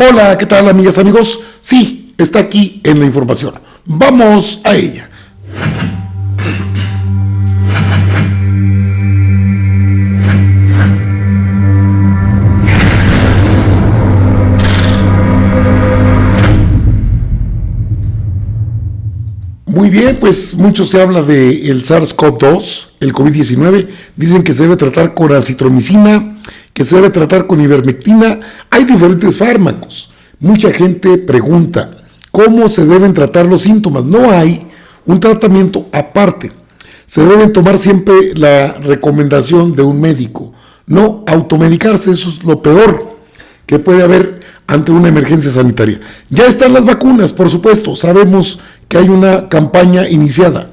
Hola, ¿qué tal, amigas, amigos? Sí, está aquí en la información. Vamos a ella. Muy bien, pues mucho se habla del SARS-CoV-2, el COVID-19. Dicen que se debe tratar con acitromicina, que se debe tratar con ivermectina. Hay diferentes fármacos. Mucha gente pregunta, ¿cómo se deben tratar los síntomas? No hay un tratamiento aparte. Se deben tomar siempre la recomendación de un médico. No automedicarse, eso es lo peor que puede haber ante una emergencia sanitaria. Ya están las vacunas, por supuesto. Sabemos que hay una campaña iniciada.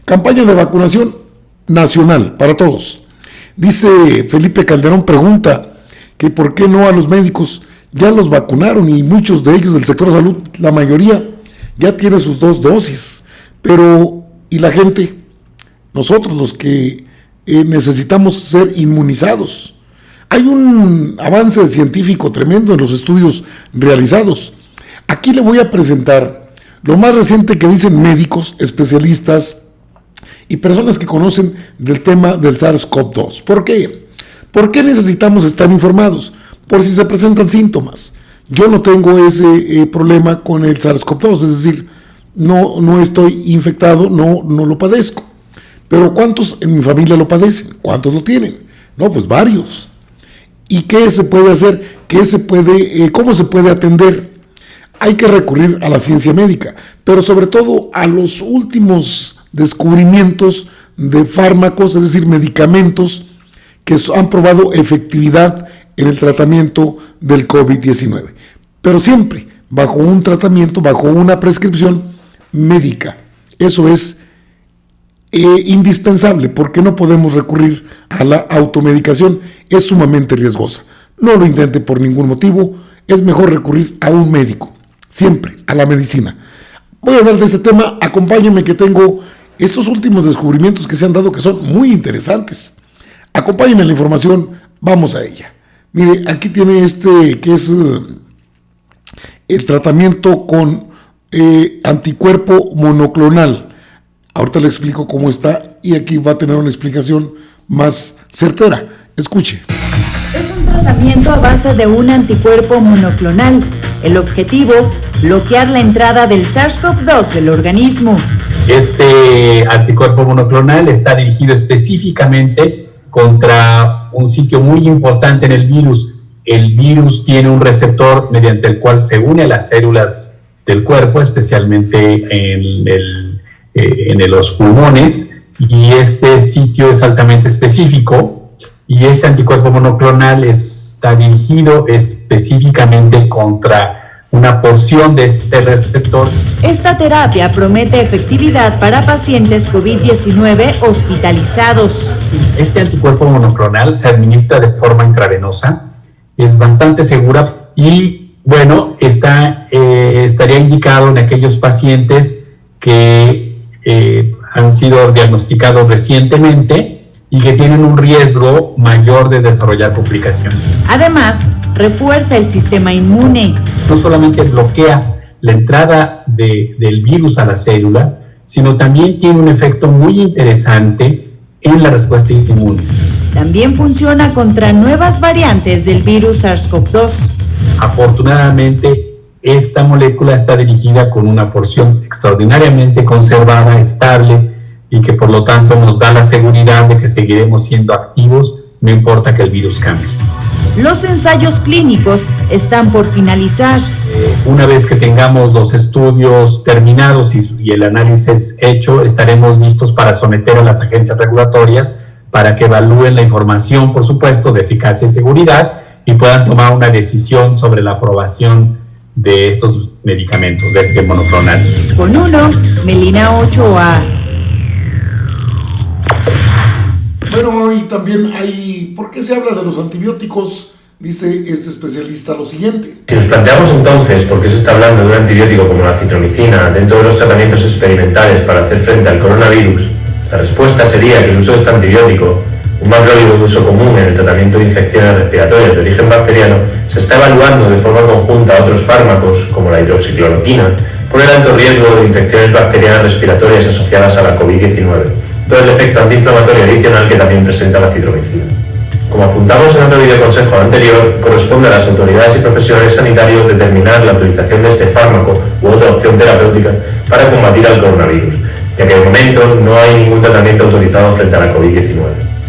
Campaña de vacunación nacional para todos. Dice Felipe Calderón, pregunta que por qué no a los médicos. Ya los vacunaron y muchos de ellos del sector salud, la mayoría, ya tiene sus 2 dosis. Pero, ¿y la gente? Nosotros los que necesitamos ser inmunizados. Hay un avance científico tremendo en los estudios realizados. Aquí le voy a presentar lo más reciente que dicen médicos, especialistas y personas que conocen del tema del SARS-CoV-2. ¿Por qué? ¿Por qué necesitamos estar informados? Por si se presentan síntomas. Yo no tengo ese problema con el SARS-CoV-2, es decir, no estoy infectado, no lo padezco. Pero ¿cuántos en mi familia lo padecen? ¿Cuántos lo tienen? No, pues varios. ¿Y qué se puede hacer? ¿Cómo se puede atender? Hay que recurrir a la ciencia médica, pero sobre todo a los últimos descubrimientos de fármacos, es decir, medicamentos que han probado efectividad en el tratamiento del COVID-19. Pero siempre bajo un tratamiento, bajo una prescripción médica. Eso es indispensable porque no podemos recurrir a la automedicación. Es sumamente riesgosa. No lo intente por ningún motivo. Es mejor recurrir a un médico. Siempre a la medicina. Voy a hablar de este tema. Acompáñenme que tengo estos últimos descubrimientos que se han dado que son muy interesantes. Acompáñenme a la información. Vamos a ella. Mire, aquí tiene que es el tratamiento con anticuerpo monoclonal. Ahorita le explico cómo está y aquí va a tener una explicación más certera. Escuche. Es un tratamiento a base de un anticuerpo monoclonal. El objetivo, bloquear la entrada del SARS-CoV-2 del organismo. Este anticuerpo monoclonal está dirigido específicamente contra un sitio muy importante en el virus. El virus tiene un receptor mediante el cual se une a las células del cuerpo, especialmente en los pulmones, y este sitio es altamente específico, y este anticuerpo monoclonal está dirigido específicamente contra una porción de este receptor. Esta terapia promete efectividad para pacientes COVID-19 hospitalizados. Este anticuerpo monoclonal se administra de forma intravenosa, es bastante segura y, bueno, estaría indicado en aquellos pacientes que han sido diagnosticados recientemente y que tienen un riesgo mayor de desarrollar complicaciones. Además, refuerza el sistema inmune. No solamente bloquea la entrada del virus a la célula, sino también tiene un efecto muy interesante en la respuesta inmune. También funciona contra nuevas variantes del virus SARS-CoV-2. Afortunadamente, esta molécula está dirigida con una porción extraordinariamente conservada, estable, y que por lo tanto nos da la seguridad de que seguiremos siendo activos, no importa que el virus cambie. Los ensayos clínicos están por finalizar. Una vez que tengamos los estudios terminados y el análisis hecho, estaremos listos para someter a las agencias regulatorias para que evalúen la información, por supuesto, de eficacia y seguridad y puedan tomar una decisión sobre la aprobación de estos medicamentos, de este monoclonal. Con uno, Melina Ochoa. Bueno, y también ¿por qué se habla de los antibióticos? Dice este especialista lo siguiente. Si nos planteamos entonces por qué se está hablando de un antibiótico como la citromicina dentro de los tratamientos experimentales para hacer frente al coronavirus, la respuesta sería que el uso de este antibiótico, un macrólido de uso común en el tratamiento de infecciones respiratorias de origen bacteriano, se está evaluando de forma conjunta otros fármacos, como la hidroxicloroquina, por el alto riesgo de infecciones bacterianas respiratorias asociadas a la COVID-19, pero el efecto antiinflamatorio adicional que también presenta la citromicina. Como apuntamos en otro videoconsejo anterior, corresponde a las autoridades y profesionales sanitarios determinar la utilización de este fármaco u otra opción terapéutica para combatir al coronavirus, ya que de momento no hay ningún tratamiento autorizado frente a la COVID-19.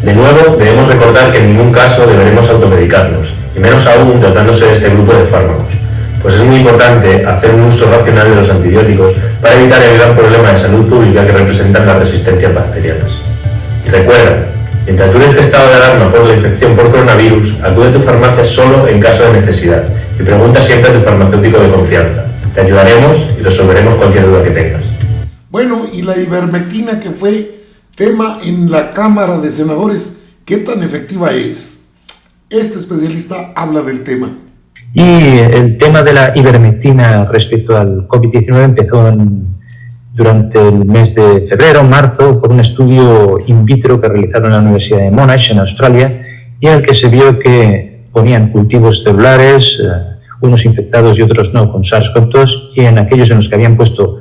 De nuevo, debemos recordar que en ningún caso deberemos automedicarnos, y menos aún tratándose de este grupo de fármacos, pues es muy importante hacer un uso racional de los antibióticos para evitar el gran problema de salud pública que representan las resistencias bacterianas. Y recuerda, mientras dure este estado de alarma por la infección por coronavirus, acude a tu farmacia solo en caso de necesidad y pregunta siempre a tu farmacéutico de confianza. Te ayudaremos y resolveremos cualquier duda que tengas. Bueno, y la ivermectina, que fue tema en la Cámara de Senadores, ¿qué tan efectiva es? Este especialista habla del tema. Y el tema de la ivermectina respecto al COVID-19 empezó durante el mes de febrero, marzo, por un estudio in vitro que realizaron en la Universidad de Monash, en Australia, y en el que se vio que ponían cultivos celulares, unos infectados y otros no, con SARS-CoV-2, y en aquellos en los que habían puesto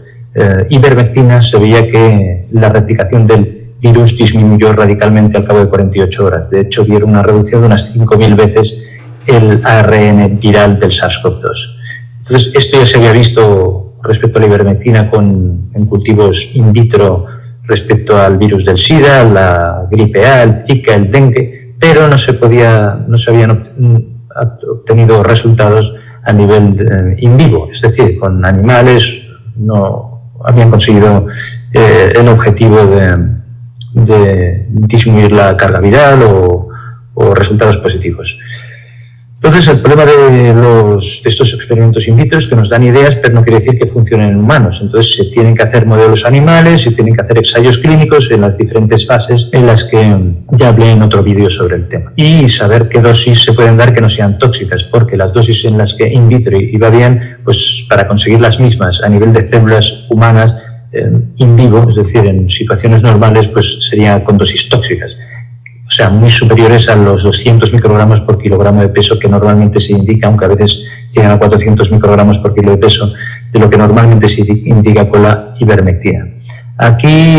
ivermectina se veía que la replicación del virus disminuyó radicalmente al cabo de 48 horas. De hecho, vieron una reducción de unas 5.000 veces el ARN viral del SARS-CoV-2. Entonces, esto ya se había visto respecto a la ivermectina en cultivos in vitro respecto al virus del SIDA, la gripe A, el Zika, el dengue, pero no se habían obtenido resultados a nivel in vivo, es decir, con animales no habían conseguido el objetivo de disminuir la carga viral o resultados positivos. Entonces, el problema de estos experimentos in vitro es que nos dan ideas, pero no quiere decir que funcionen en humanos. Entonces, se tienen que hacer modelos animales, se tienen que hacer ensayos clínicos en las diferentes fases en las que ya hablé en otro vídeo sobre el tema. Y saber qué dosis se pueden dar que no sean tóxicas, porque las dosis en las que in vitro iba bien, pues para conseguir las mismas a nivel de células humanas in vivo, es decir, en situaciones normales, pues sería con dosis tóxicas. O sea, muy superiores a los 200 microgramos por kilogramo de peso que normalmente se indica, aunque a veces llegan a 400 microgramos por kilo de peso, de lo que normalmente se indica con la ivermectina. Aquí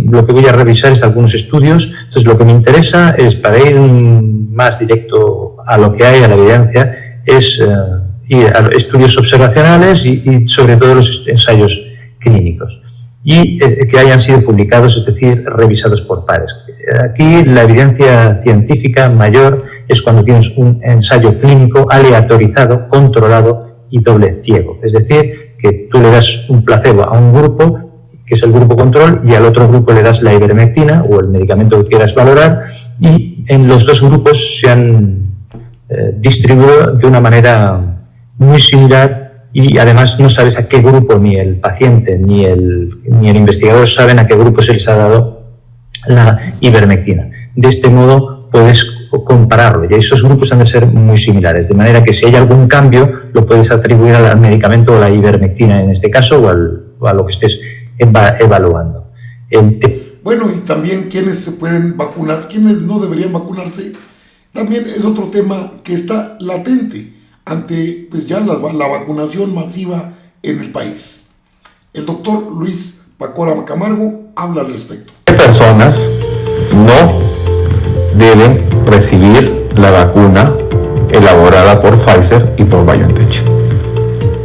lo que voy a revisar es algunos estudios. Entonces, lo que me interesa es, para ir más directo a lo que hay, a la evidencia, es ir a estudios observacionales y sobre todo los ensayos clínicos. Y que hayan sido publicados, es decir, revisados por pares. Aquí la evidencia científica mayor es cuando tienes un ensayo clínico aleatorizado, controlado y doble ciego. Es decir, que tú le das un placebo a un grupo, que es el grupo control, y al otro grupo le das la ivermectina o el medicamento que quieras valorar, y en los dos grupos se han distribuido de una manera muy similar. Y además no sabes a qué grupo, ni el paciente ni el investigador saben a qué grupo se les ha dado la ivermectina. De este modo puedes compararlo y esos grupos han de ser muy similares, de manera que si hay algún cambio lo puedes atribuir al medicamento o a la ivermectina en este caso o a lo que estés evaluando. Bueno, y también quiénes se pueden vacunar, quiénes no deberían vacunarse, también es otro tema que está latente ante pues ya la vacunación masiva en el país. El doctor Luis Pacora Camargo habla al respecto. Personas no deben recibir la vacuna elaborada por Pfizer y por BioNTech.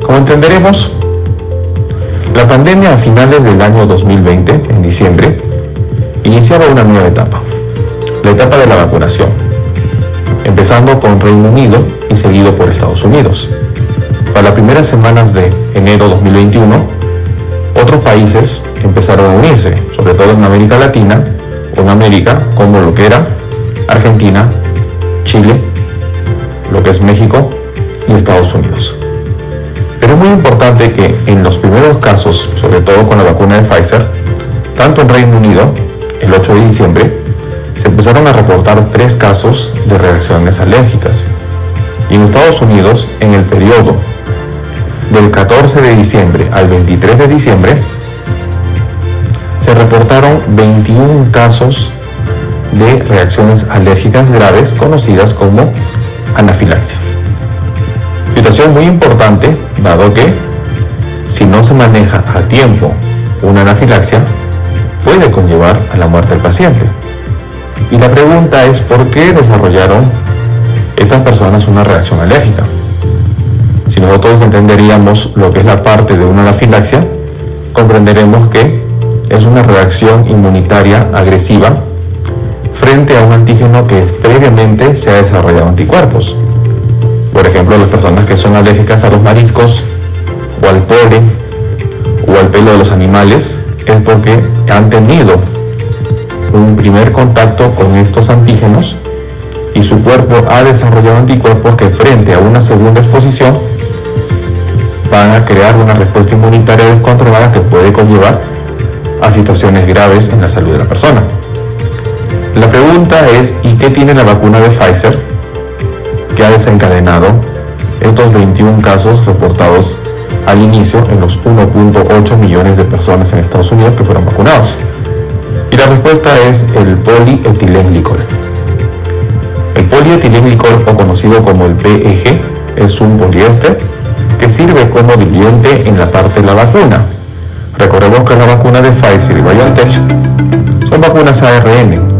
Como entenderemos, la pandemia a finales del año 2020, en diciembre, iniciaba una nueva etapa, la etapa de la vacunación, empezando con Reino Unido y seguido por Estados Unidos. Para las primeras semanas de enero 2021, otros países empezaron a unirse, sobre todo en América Latina o en América, como lo que era Argentina, Chile, lo que es México y Estados Unidos. Pero es muy importante que en los primeros casos, sobre todo con la vacuna de Pfizer, tanto en Reino Unido, el 8 de diciembre, se empezaron a reportar 3 casos de reacciones alérgicas. Y en Estados Unidos, en el periodo del 14 de diciembre al 23 de diciembre, se reportaron 21 casos de reacciones alérgicas graves conocidas como anafilaxia. Situación muy importante, dado que si no se maneja a tiempo una anafilaxia, puede conllevar a la muerte del paciente. Y la pregunta es, ¿por qué desarrollaron estas personas una reacción alérgica? Si nosotros entenderíamos lo que es la parte de una anafilaxia, comprenderemos que es una reacción inmunitaria agresiva frente a un antígeno que previamente se ha desarrollado anticuerpos. Por ejemplo, las personas que son alérgicas a los mariscos o al polen o al pelo de los animales es porque han tenido un primer contacto con estos antígenos y su cuerpo ha desarrollado anticuerpos que frente a una segunda exposición van a crear una respuesta inmunitaria descontrolada que puede conllevar a situaciones graves en la salud de la persona. La pregunta es, ¿y qué tiene la vacuna de Pfizer que ha desencadenado estos 21 casos reportados al inicio en los 1.8 millones de personas en Estados Unidos que fueron vacunados? Y la respuesta es el polietilenglicol. El polietilenglicol, o conocido como el PEG, es un poliéster que sirve como diluyente en la parte de la vacuna. Recordemos que la vacuna de Pfizer y BioNTech son vacunas ARN,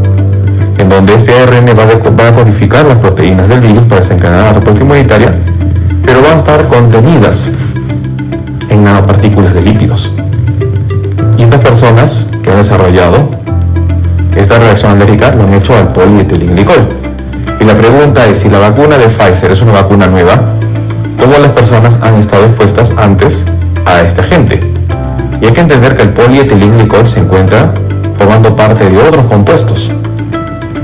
en donde este ARN va a codificar las proteínas del virus para desencadenar la respuesta inmunitaria, pero van a estar contenidas en nanopartículas de lípidos. Y estas personas que han desarrollado esta reacción alérgica lo han hecho al polietilenglicol. Y la pregunta es, si la vacuna de Pfizer es una vacuna nueva, ¿cómo las personas han estado expuestas antes a este agente? Y hay que entender que el polietilenglicol se encuentra formando parte de otros compuestos.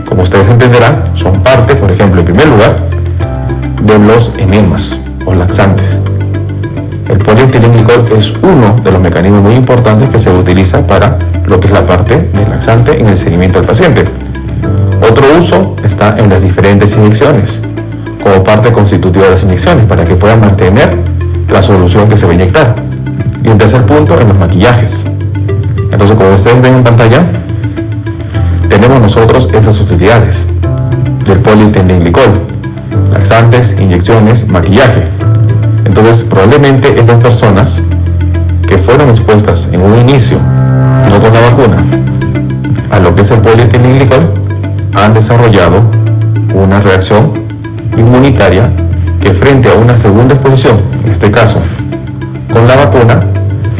Como ustedes entenderán, son parte, por ejemplo, en primer lugar, de los enemas o laxantes. El polietilenglicol es uno de los mecanismos muy importantes que se utiliza para lo que es la parte del laxante en el seguimiento del paciente. Otro uso está en las diferentes inyecciones, como parte constitutiva de las inyecciones, para que puedan mantener la solución que se va a inyectar. Y un tercer punto, en los maquillajes. Entonces, como ustedes ven en pantalla, tenemos nosotros esas utilidades del polietilenglicol: laxantes, inyecciones, maquillaje. Entonces, probablemente estas personas que fueron expuestas en un inicio, no con la vacuna, a lo que es el polietilenglicol, han desarrollado una reacción inmunitaria que frente a una segunda exposición, en este caso con la vacuna,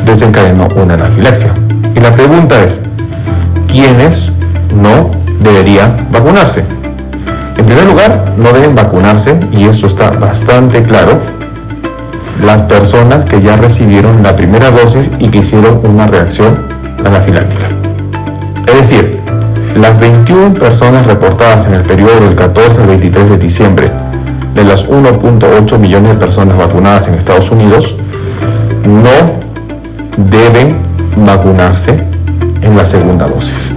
desencadenó una anafilaxia. Y la pregunta es, ¿quiénes no deberían vacunarse? En primer lugar, no deben vacunarse, y esto está bastante claro, las personas que ya recibieron la primera dosis y que hicieron una reacción anafiláctica. Es decir, las 21 personas reportadas en el periodo del 14 al 23 de diciembre, de las 1.8 millones de personas vacunadas en Estados Unidos, no deben vacunarse en la segunda dosis.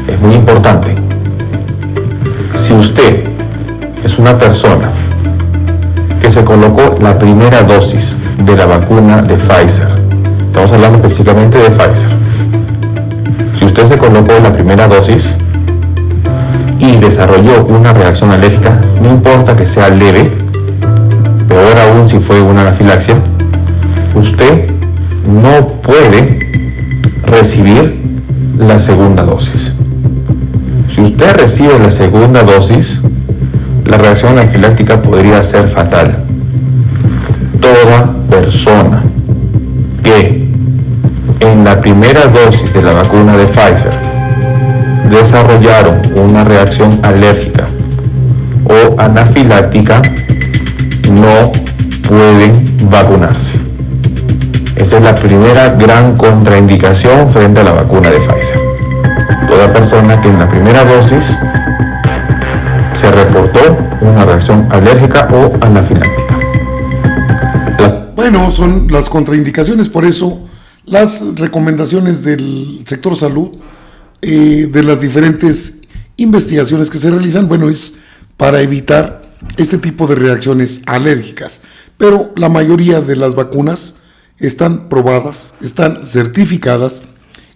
Es muy importante. Si usted es una persona que se colocó la primera dosis de la vacuna de Pfizer, estamos hablando específicamente de Pfizer, si usted se colocó la primera dosis y desarrolló una reacción alérgica, no importa que sea leve, peor aún si fue una anafilaxia, usted no puede recibir la segunda dosis. Si usted recibe la segunda dosis, la reacción anafiláctica podría ser fatal. Toda persona que en la primera dosis de la vacuna de Pfizer desarrollaron una reacción alérgica o anafiláctica no pueden vacunarse. Esa es la primera gran contraindicación frente a la vacuna de Pfizer. Toda persona que en la primera dosis se reportó una reacción alérgica o anafiláctica. Bueno, son las contraindicaciones, por eso las recomendaciones del sector salud, de las diferentes investigaciones que se realizan, bueno, es para evitar este tipo de reacciones alérgicas. Pero la mayoría de las vacunas están probadas, están certificadas,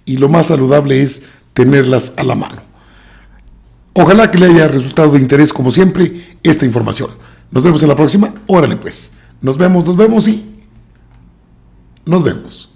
y lo más saludable es tenerlas a la mano. Ojalá que le haya resultado de interés, como siempre, esta información. Nos vemos en la próxima. Órale pues. Nos vemos y nos vemos.